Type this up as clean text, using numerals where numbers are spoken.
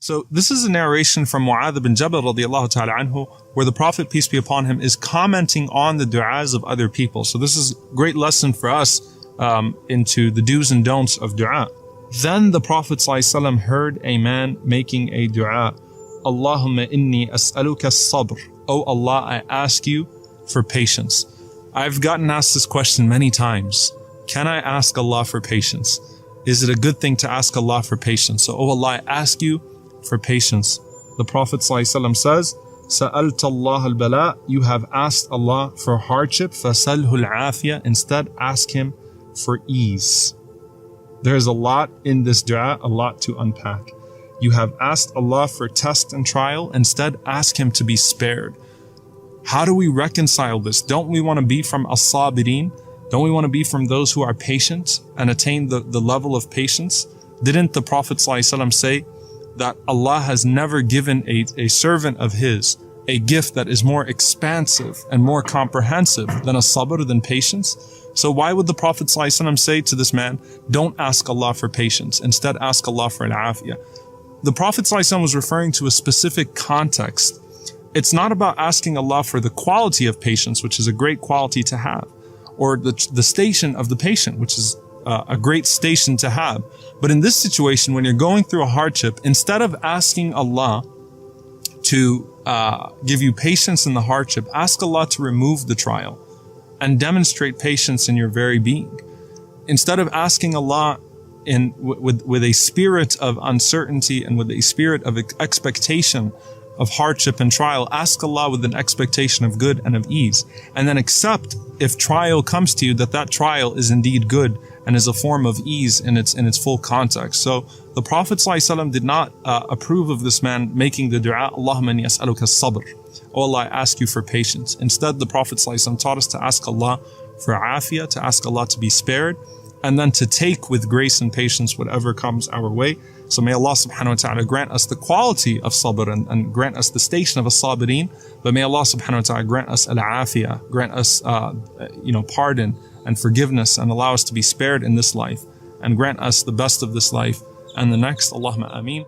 So this is a narration from Mu'adh bin Jabal radiallahu ta'ala anhu, where the Prophet, peace be upon him, is commenting on the du'as of other people. So this is a great lesson for us into the do's and don'ts of du'a. Then the Prophet ﷺ heard a man making a du'a. Allahumma inni as'aluka as-sabr. Oh Allah, I ask you for patience. I've gotten asked this question many times. Can I ask Allah for patience? Is it a good thing to ask Allah for patience? So, oh Allah, I ask you for patience. The Prophet ﷺ says, Sa'alta Allah al-bala, you have asked Allah for hardship, fasalhu al-afiyah, instead ask Him for ease. There's a lot in this dua, a lot to unpack. You have asked Allah for test and trial, instead ask Him to be spared. How do we reconcile this? Don't we want to be from as-sabirin? Don't we want to be from those who are patient and attain the level of patience? Didn't the Prophet ﷺ say that Allah has never given a servant of His a gift that is more expansive and more comprehensive than a sabr, than patience? So why would the Prophet ﷺ say to this man, don't ask Allah for patience, instead ask Allah for al-afiyah? The Prophet ﷺ was referring to a specific context. It's not about asking Allah for the quality of patience, which is a great quality to have, or the station of the patient, which is a great station to have. But in this situation, when you're going through a hardship, instead of asking Allah to give you patience in the hardship, ask Allah to remove the trial and demonstrate patience in your very being. Instead of asking Allah with a spirit of uncertainty and with a spirit of expectation of hardship and trial, ask Allah with an expectation of good and of ease, and then accept, if trial comes to you, that trial is indeed good and is a form of ease in its full context. So the Prophet ﷺ did not approve of this man making the dua, Allahumma inni as'aluka as-sabr. Oh Allah, I ask you for patience. Instead, the Prophet ﷺ taught us to ask Allah for afiyah, to ask Allah to be spared, and then to take with grace and patience whatever comes our way. So may Allah subhanahu wa ta'ala grant us the quality of sabr and grant us the station of as-sabirin, but may Allah subhanahu wa ta'ala grant us al-afiyah, grant us pardon and forgiveness, and allow us to be spared in this life, and grant us the best of this life and the next. Allahumma ameen.